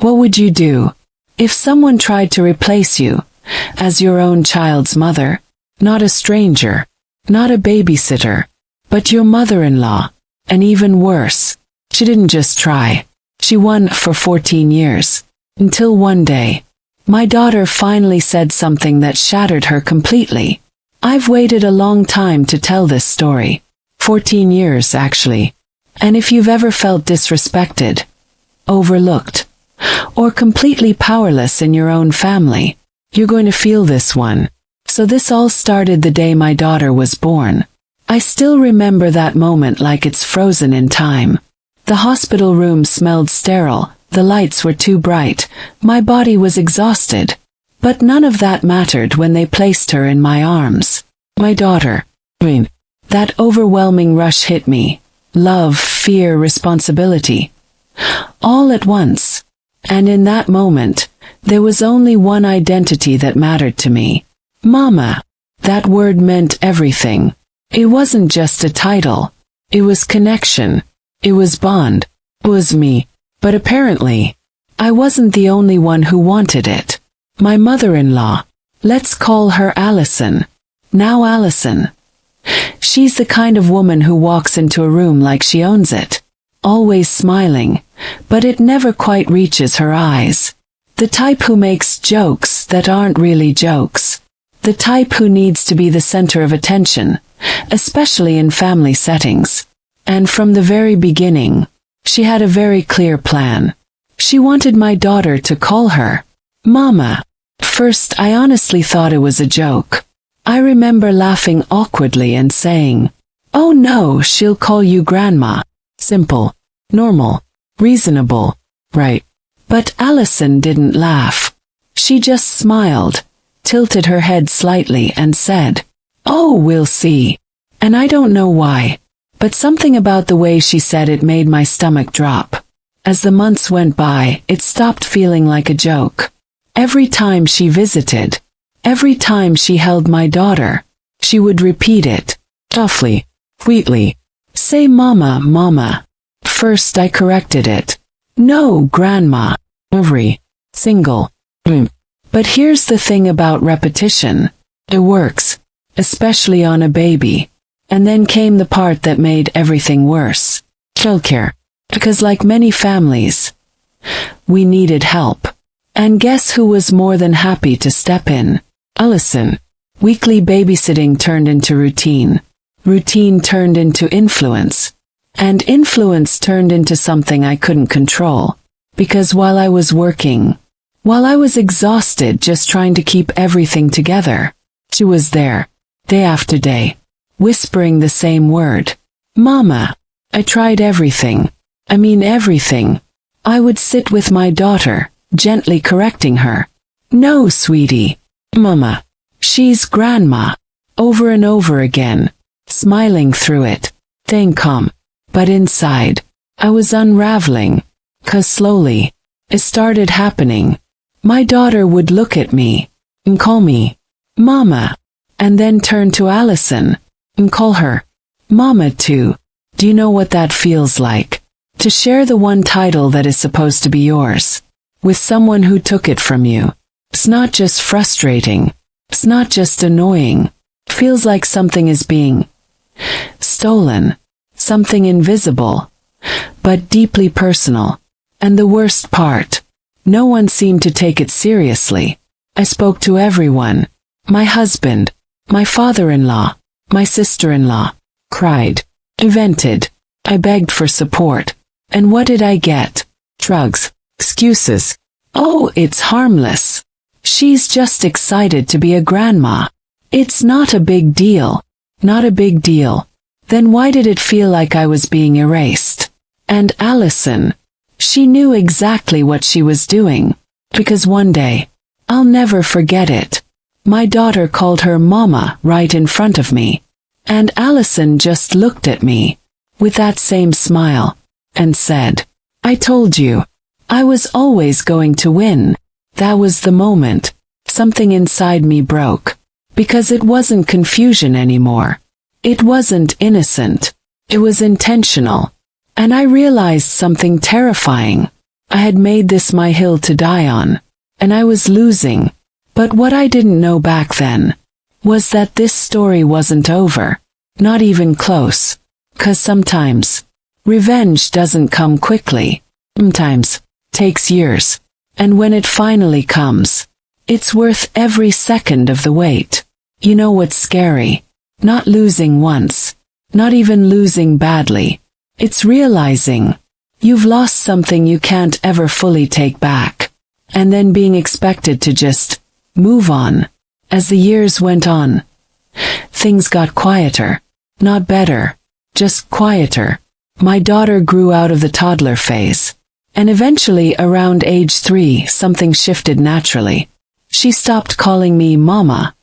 What would you do if someone tried to replace you as your own child's mother? Not a stranger, not a babysitter, but your mother-in-law. And even worse, she didn't just try. She won for 14 years. Until one day, my daughter finally said something that shattered her completely. I've waited a long time to tell this story. 14 years, actually. And if you've ever felt disrespected, overlooked, or completely powerless in your own family, you're going to feel this one. So this all started the day my daughter was born. I still remember that moment like it's frozen in time. The hospital room smelled sterile, the lights were too bright, my body was exhausted. But none of that mattered when they placed her in my arms. My daughter. That overwhelming rush hit me. Love, fear, responsibility. All at once. And in that moment, there was only one identity that mattered to me. Mama. That word meant everything. It wasn't just a title. It was connection. It was bond. It was me. But apparently, I wasn't the only one who wanted it. My mother-in-law. Let's call her Allison. Now Allison. She's the kind of woman who walks into a room like she owns it. Always smiling, but it never quite reaches her eyes. The type who makes jokes that aren't really jokes. The type who needs to be the center of attention, especially in family settings. And from the very beginning, she had a very clear plan. She wanted my daughter to call her Mama. First, I honestly thought it was a joke. I remember laughing awkwardly and saying, "Oh no, she'll call you Grandma." Simple, normal, reasonable, right? But Allison didn't laugh. She just smiled, tilted her head slightly and said, "Oh, we'll see." And I don't know why, but something about the way she said it made my stomach drop. As the months went by, it stopped feeling like a joke. Every time she visited, every time she held my daughter, she would repeat it, softly, sweetly. "Say Mama, Mama." First I corrected it. "No, Grandma." Every single. But here's the thing about repetition. It works, especially on a baby. And then came the part that made everything worse. Childcare. Because like many families, we needed help. And guess who was more than happy to step in? Allison. Weekly babysitting turned into routine. Routine turned into influence. And influence turned into something I couldn't control. Because while I was working, while I was exhausted just trying to keep everything together, she was there, day after day, whispering the same word. Mama. I tried everything. I mean everything. I would sit with my daughter, gently correcting her. "No, sweetie. Mama. She's Grandma." Over and over again, smiling through it, staying calm. But inside, I was unraveling. 'Cause slowly, it started happening. My daughter would look at me and call me Mama, and then turn to Allison and call her Mama too. Do you know what that feels like? To share the one title that is supposed to be yours with someone who took it from you. It's not just frustrating. It's not just annoying. It feels like something is being stolen. Something invisible, but deeply personal. And the worst part, no one seemed to take it seriously. I spoke to everyone. My husband, my father-in-law, my sister-in-law, cried, vented. I begged for support. And what did I get? Shrugs, excuses. "Oh, it's harmless. She's just excited to be a grandma. It's not a big deal." Not a big deal. Then why did it feel like I was being erased? And Allison, she knew exactly what she was doing. Because one day, I'll never forget it, my daughter called her Mama right in front of me. And Allison just looked at me, with that same smile, and said, "I told you, I was always going to win." That was the moment. Something inside me broke. Because it wasn't confusion anymore. It wasn't innocent. It was intentional. And I realized something terrifying. I had made this my hill to die on. And I was losing. But what I didn't know back then was that this story wasn't over. Not even close. 'Cause sometimes revenge doesn't come quickly. Sometimes takes years. And when it finally comes, it's worth every second of the wait. You know what's scary? Not losing once. Not even losing badly. It's realizing you've lost something you can't ever fully take back. And then being expected to just move on. As the years went on, things got quieter. Not better, just quieter. My daughter grew out of the toddler phase. And eventually, around age 3, something shifted naturally. She stopped calling me Mama,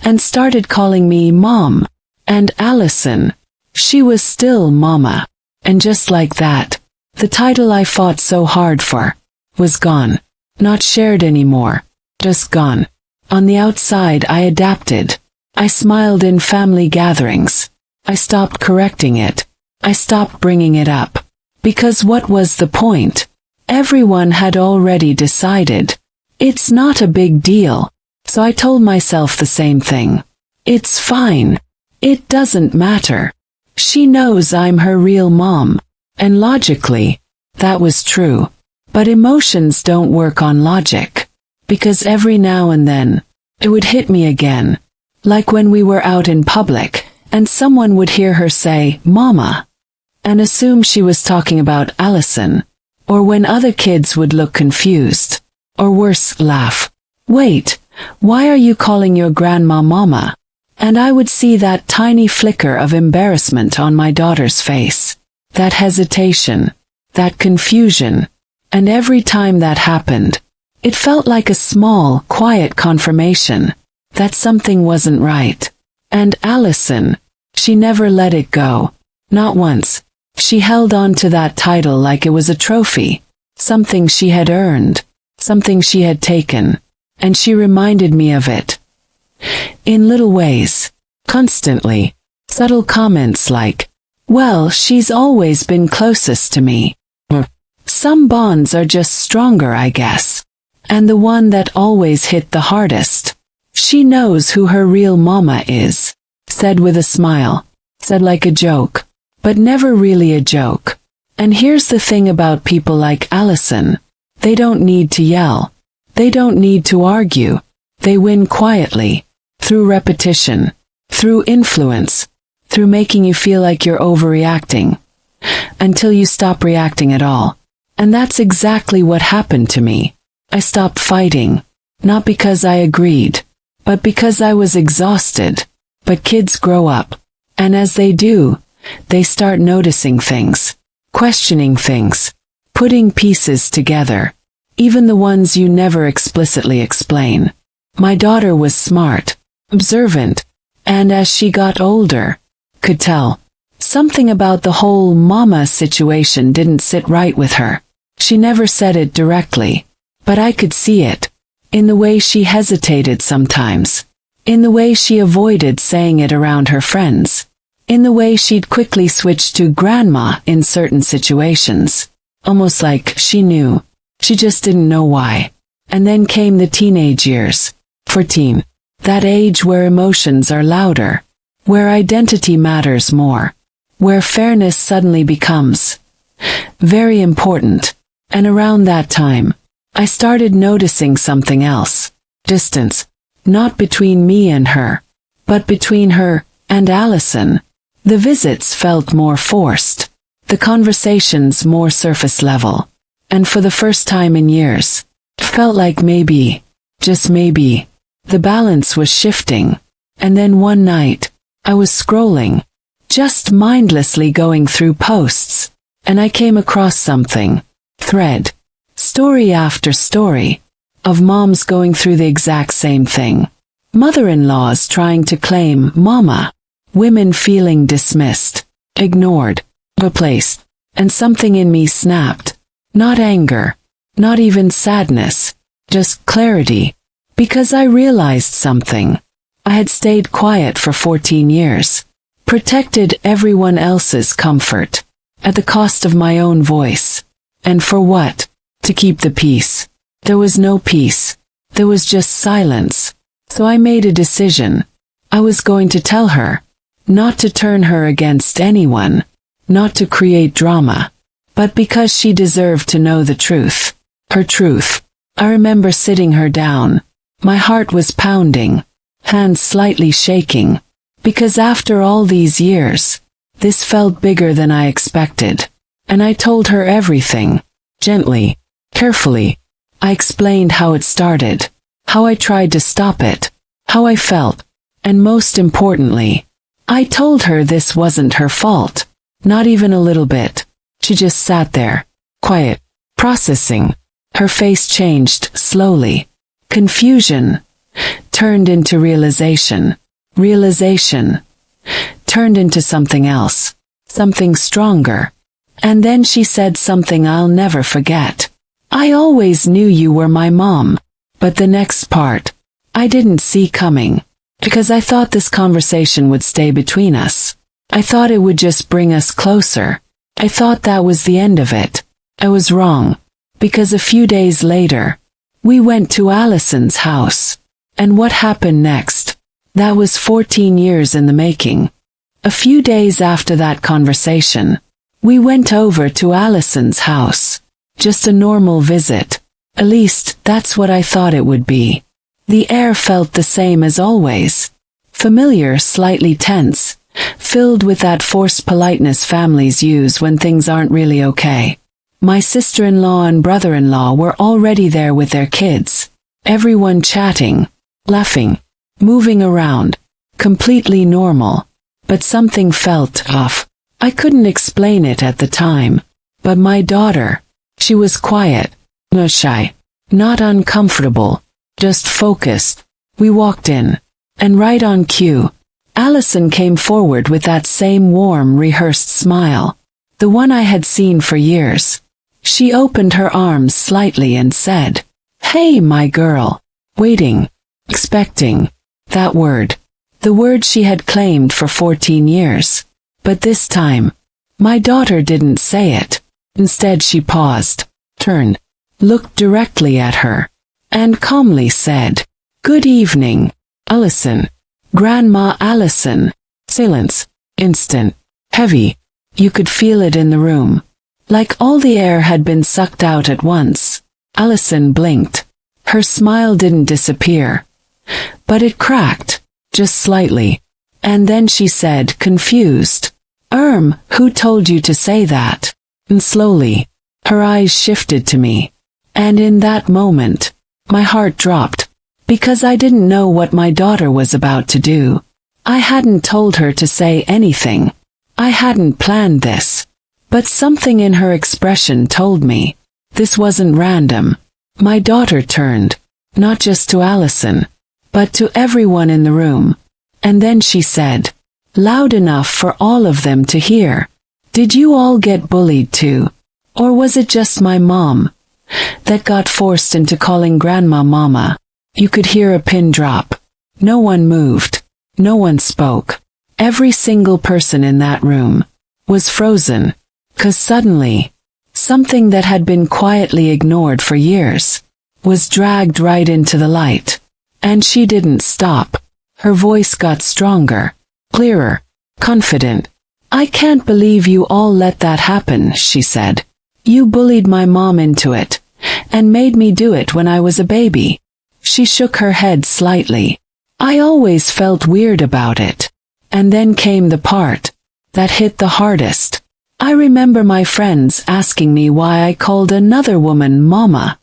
and started calling me Mom. And Allison. She was still Mama. And just like that, the title I fought so hard for was gone. Not shared anymore. Just gone. On the outside, I adapted. I smiled in family gatherings. I stopped correcting it. I stopped bringing it up. Because what was the point? Everyone had already decided. It's not a big deal. So I told myself the same thing. It's fine. It doesn't matter. She knows I'm her real mom. And logically, that was true. But emotions don't work on logic. Because every now and then, it would hit me again. Like when we were out in public, and someone would hear her say, Mama, and assume she was talking about Allison. Or when other kids would look confused. Or worse, laugh. Wait, why are you calling your grandma Mama? And I would see that tiny flicker of embarrassment on my daughter's face. That hesitation. That confusion. And every time that happened, it felt like a small, quiet confirmation that something wasn't right. And Allison, she never let it go. Not once. She held on to that title like it was a trophy. Something she had earned. Something she had taken. And she reminded me of it. In little ways. Constantly. Subtle comments like, well, she's always been closest to me. Some bonds are just stronger, I guess. And the one that always hit the hardest. She knows who her real mama is. Said with a smile. Said like a joke. But never really a joke. And here's the thing about people like Allison. They don't need to yell. They don't need to argue. They win quietly. Through repetition. Through influence. Through making you feel like you're overreacting. Until you stop reacting at all. And that's exactly what happened to me. I stopped fighting. Not because I agreed. But because I was exhausted. But kids grow up. And as they do, they start noticing things. Questioning things. Putting pieces together. Even the ones you never explicitly explain. My daughter was smart. Observant. And as she got older, could tell. Something about the whole mama situation didn't sit right with her. She never said it directly. But I could see it. In the way she hesitated sometimes. In the way she avoided saying it around her friends. In the way she'd quickly switch to grandma in certain situations. Almost like she knew. She just didn't know why. And then came the teenage years. 14. That age where emotions are louder. Where identity matters more. Where fairness suddenly becomes very important. And around that time, I started noticing something else. Distance. Not between me and her, but between her and Allison. The visits felt more forced. The conversations more surface level. And for the first time in years, it felt like maybe, just maybe, the balance was shifting. And then one night, I was scrolling, just mindlessly going through posts, and I came across something. Thread. Story after story. Of moms going through the exact same thing. Mother-in-laws trying to claim mama. Women feeling dismissed, ignored, replaced. And something in me snapped. Not anger. Not even sadness. Just clarity. Because I realized something. I had stayed quiet for 14 years. Protected everyone else's comfort. At the cost of my own voice. And for what? to keep the peace. There was no peace. There was just silence. So I made a decision. I was going to tell her. Not to turn her against anyone. Not to create drama. But because she deserved to know the truth. Her truth. I remember sitting her down. My heart was pounding. Hands slightly shaking. Because after all these years, this felt bigger than I expected. And I told her everything. Gently. Carefully. I explained how it started. How I tried to stop it. How I felt. And most importantly, I told her this wasn't her fault. Not even a little bit. She just sat there. Quiet. Processing. Her face changed slowly. Confusion turned into realization. Realization turned into something else. Something stronger. And then she said something I'll never forget. I always knew you were my mom. But the next part, I didn't see coming. Because I thought this conversation would stay between us. I thought it would just bring us closer. I thought that was the end of it. I was wrong. Because a few days later, we went to Allison's house. And what happened next? That was 14 years in the making. A few days after that conversation, we went over to Allison's house. Just a normal visit. At least, that's what I thought it would be. The air felt the same as always. Familiar, slightly tense. Filled with that forced politeness families use when things aren't really okay. My sister-in-law and brother-in-law were already there with their kids. Everyone chatting, laughing, moving around. Completely normal. But something felt off. I couldn't explain it at the time. But my daughter, she was quiet, not shy, not uncomfortable, just focused. We walked in. And right on cue, Allison came forward with that same warm, rehearsed smile. The one I had seen for years. She opened her arms slightly and said, "Hey, my girl." Waiting. Expecting. That word. The word she had claimed for 14 years. But this time, my daughter didn't say it. Instead she paused, turned, looked directly at her, and calmly said, "Good evening, Allison." Grandma Allison. Silence. Instant. Heavy. You could feel it in the room. Like all the air had been sucked out at once. Allison blinked. Her smile didn't disappear. But it cracked. Just slightly. And then she said, confused, "Who told you to say that?" And slowly, her eyes shifted to me. And in that moment, my heart dropped. Because I didn't know what my daughter was about to do. I hadn't told her to say anything. I hadn't planned this. But something in her expression told me. This wasn't random. My daughter turned. Not just to Allison. But to everyone in the room. And then she said, loud enough for all of them to hear, "Did you all get bullied too? Or was it just my mom that got forced into calling Grandma Mama?" You could hear a pin drop. No one moved. No one spoke. Every single person in that room was frozen. 'Cause suddenly, something that had been quietly ignored for years was dragged right into the light. And she didn't stop. Her voice got stronger, clearer, confident. "I can't believe you all let that happen," she said. "You bullied my mom into it, and made me do it when I was a baby." She shook her head slightly. I always felt weird about it. And then came the part that hit the hardest. I remember my friends asking me why I called another woman Mama.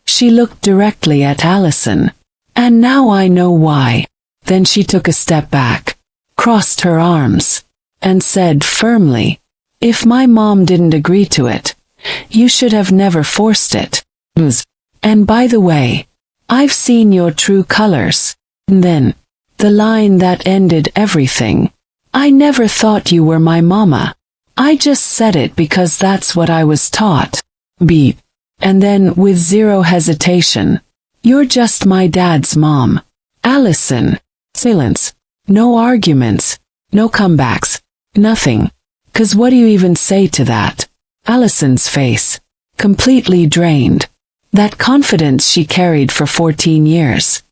She looked directly at Allison. And now I know why. Then she took a step back, crossed her arms, and said firmly, "If my mom didn't agree to it, you should have never forced it. And by the way, I've seen your true colors." And then, the line that ended everything. "I never thought you were my mama. I just said it because that's what I was taught." Beep. And then, with zero hesitation, "You're just my dad's mom, Allison." Silence. No arguments. No comebacks. Nothing. 'Cause what do you even say to that? Allison's face. completely drained. That confidence she carried for 14 years.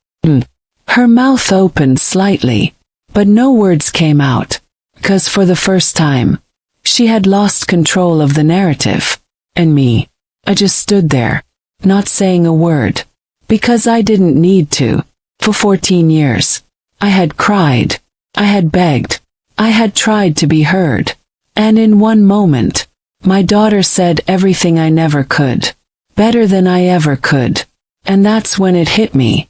Her mouth opened slightly, but no words came out, 'cause for the first time, she had lost control of the narrative. And me, I just stood there, not saying a word, because I didn't need to. For 14 years, I had cried, I had begged, I had tried to be heard. And in one moment, my daughter said everything I never could, better than I ever could. And that's when it hit me.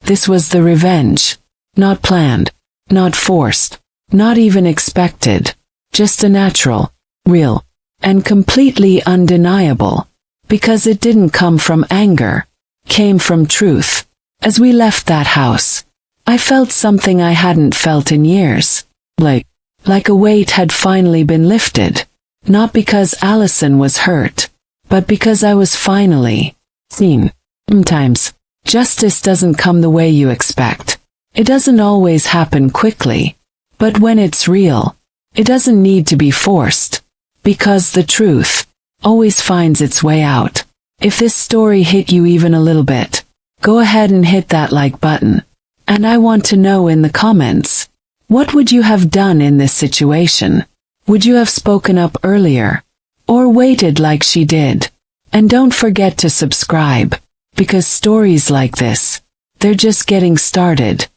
This was the revenge. Not planned, not forced, not even expected. Just a natural, real, and completely undeniable. Because it didn't come from anger, came from truth. As we left that house, I felt something I hadn't felt in years. Like a weight had finally been lifted. Not because Allison was hurt, but because I was finally seen. Sometimes, justice doesn't come the way you expect. It doesn't always happen quickly. But when it's real, it doesn't need to be forced. Because the truth always finds its way out. If this story hit you even a little bit, go ahead and hit that like button. And I want to know in the comments, what would you have done in this situation? Would you have spoken up earlier? Or waited like she did? And don't forget to subscribe, because stories like this, they're just getting started.